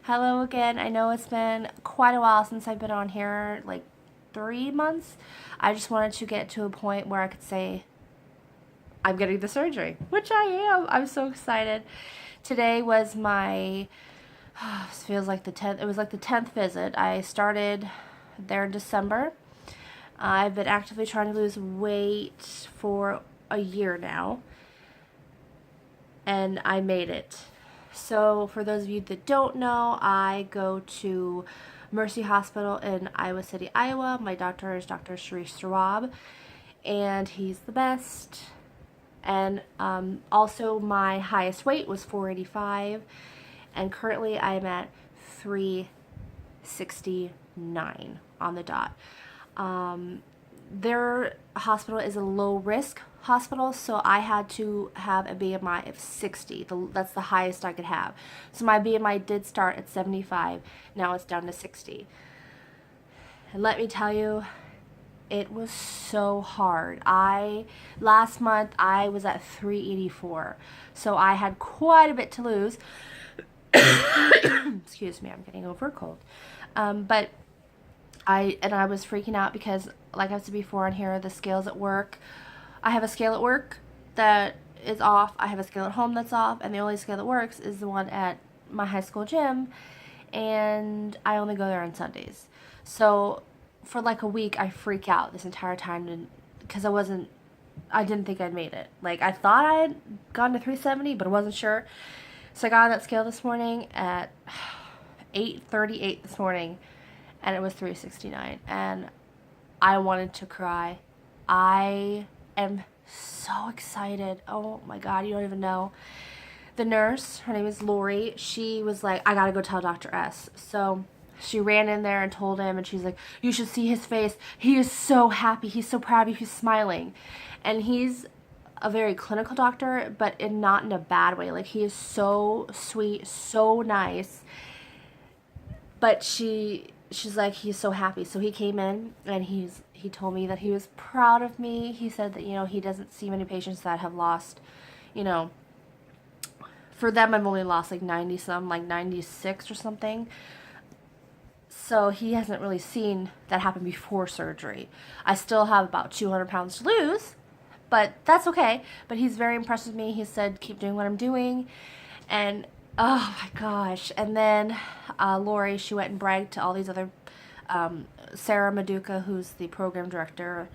Hello again. I know it's been quite a while since I've been on here, like 3 months. I just wanted to get to a point where I could say I'm getting the surgery, which I am. I'm so excited. Today was my, this feels like the 10th, it was like the 10th visit. I started there in December. I've been actively trying to lose weight for a year now, and I made it. So for those of you that don't know, I go to Mercy Hospital in Iowa City, Iowa. My doctor is Dr. Sharish Sarab, and he's the best. And also my highest weight was 485, and currently I'm at 369 on the dot. Their hospital is a low risk hospital, so I had to have a BMI of 60. That's the highest I could have. So my BMI did start at 75. Now it's down to 60. And let me tell you, it was so hard. Last month I was at 384. So I had quite a bit to lose. Excuse me, I'm getting over a cold. But I was freaking out because, like I said before on here, the scales at work, I have a scale at work that is off, I have a scale at home that's off, and the only scale that works is the one at my high school gym, and I only go there on Sundays. So for like a week I freak out this entire time because I didn't think I'd made it. Like, I thought I had gone to 370, but I wasn't sure. So I got on that scale this morning at 8:38 this morning, and it was 369, and I wanted to cry. I am so excited. Oh my god, you don't even know. The nurse, her name is Lori, she was like, I gotta go tell Dr. S. So she ran in there and told him, and she's like, you should see his face. He is so happy. He's so proud of you. He's smiling. And he's a very clinical doctor, but not in a bad way. Like, he is so sweet, so nice. But she's like, he's so happy. So he came in, and he told me that he was proud of me. He said that, he doesn't see many patients that have lost, for them I've only lost like 90 some, like 96 or something. So he hasn't really seen that happen before surgery. I still have about 200 pounds to lose, but that's okay. But he's very impressed with me. He said, keep doing what I'm doing. And oh my gosh. And then Lori, she went and bragged to all these other, Sarah Maduka, who's the program director,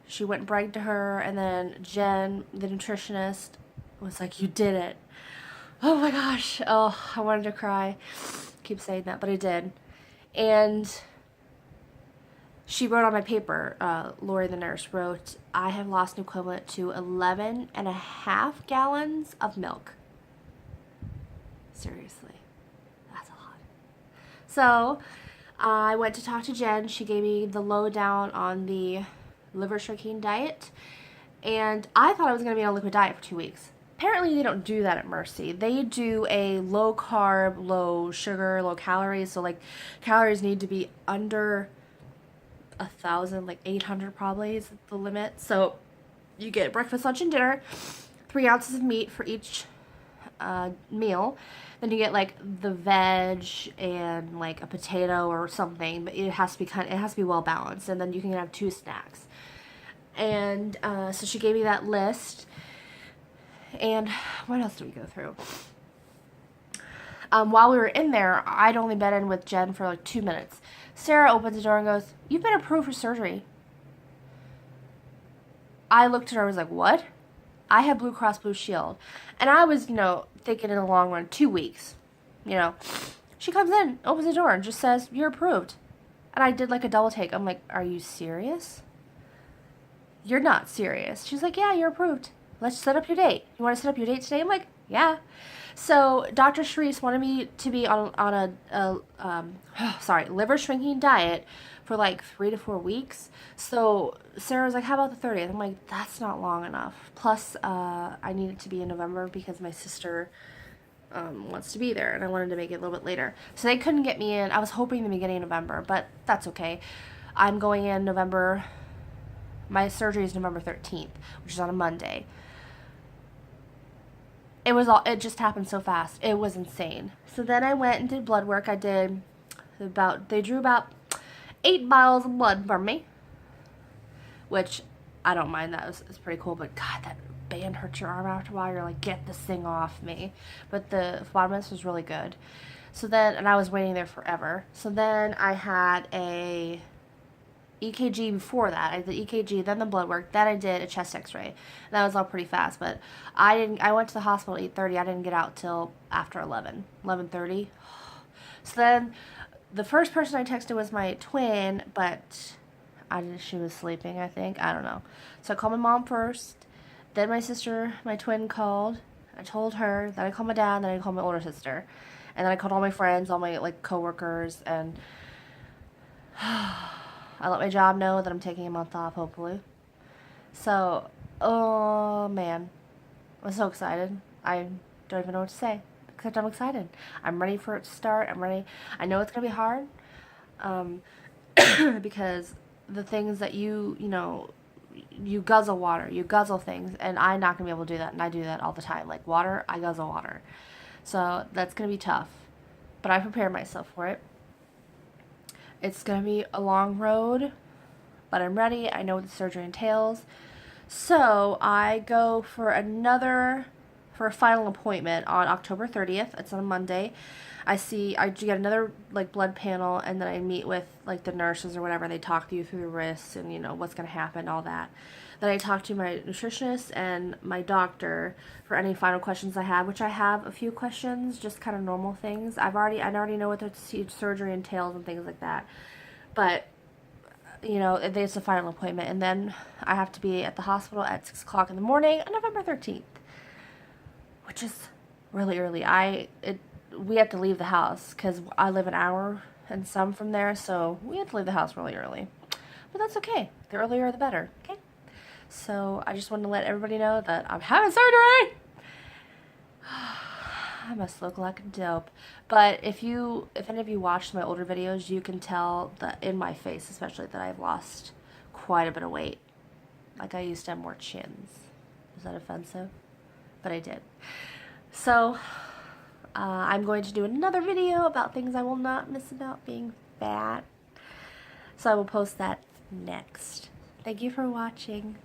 she went and bragged to her. And then Jen, the nutritionist, was like, you did it. Oh my gosh. Oh, I wanted to cry. Keep saying that, but I did. And she wrote on my paper, Lori the nurse wrote, I have lost an equivalent to 11.5 gallons of milk. Seriously, that's a lot. So I went to talk to Jen. She gave me the lowdown on the liver shrinking diet, and I thought I was going to be on a liquid diet for 2 weeks. Apparently they don't do that at Mercy. They do a low carb, low sugar, low calories. So like, calories need to be under 1,000, like 800 probably is the limit. So you get breakfast, lunch, and dinner, 3 ounces of meat for each meal. Then you get like the veg and like a potato or something, but it has to be well balanced. And then you can have 2 snacks. And so she gave me that list. And what else did we go through? While we were in there, I'd only been in with Jen for like 2 minutes. Sarah opens the door and goes, you've been approved for surgery. I looked at her and was like, what? I have Blue Cross Blue Shield. And I was, thinking in the long run, 2 weeks. She comes in, opens the door, and just says, you're approved. And I did like a double take. I'm like, are you serious? You're not serious. She's like, yeah, you're approved. Let's set up your date. You want to set up your date today? I'm like, yeah. So Dr. Sharice wanted me to be on a liver shrinking diet for like 3 to 4 weeks. So Sarah was like, how about the 30th? I'm like, that's not long enough. Plus, I need it to be in November because my sister wants to be there, and I wanted to make it a little bit later. So they couldn't get me in. I was hoping the beginning of November, but that's okay. I'm going in November. My surgery is November 13th, which is on a Monday. it just happened so fast. It was insane. So then I went and did blood work. They drew about 8 vials of blood from me, which I don't mind. It's pretty cool, but God, that band hurts your arm after a while. You're like, get this thing off me. But the phlebotomist was really good. So then, and I was waiting there forever. So then I had a EKG before that. I did EKG, then the blood work, then I did a chest x-ray. That was all pretty fast, but I went to the hospital at 8:30. I didn't get out till after 11:30. So then the first person I texted was my twin, but she was sleeping, I think. I don't know. So I called my mom first, then my sister, my twin, called. I told her, then I called my dad, then I called my older sister. And then I called all my friends, all my like coworkers, and I let my job know that I'm taking a month off, hopefully. So, oh man, I'm so excited. I don't even know what to say, except I'm excited. I'm ready for it to start. I'm ready. I know it's gonna be hard, because the things that you guzzle water, you guzzle things, and I'm not gonna be able to do that, and I do that all the time. Like water, I guzzle water. So that's gonna be tough, but I prepared myself for it. It's going to be a long road, but I'm ready. I know what the surgery entails. So I go for a final appointment on October 30th. It's on a Monday. I get another like blood panel, and then I meet with like the nurses or whatever. They talk you through the risks and what's going to happen, all that. Then I talk to my nutritionist and my doctor for any final questions I have, which I have a few questions, just kind of normal things. I already know what the surgery entails and things like that. But it's a final appointment, and then I have to be at the hospital at 6 o'clock in the morning on November 13th, which is really early. We have to leave the house because I live an hour and some from there, so we have to leave the house really early. But that's okay. The earlier the better. Okay. So I just wanted to let everybody know that I'm having surgery. I must look like a dope. But if any of you watched my older videos, you can tell that in my face, especially, that I've lost quite a bit of weight. Like I used to have more chins. Is that offensive? But I did. So I'm going to do another video about things I will not miss about being fat. So I will post that next. Thank you for watching.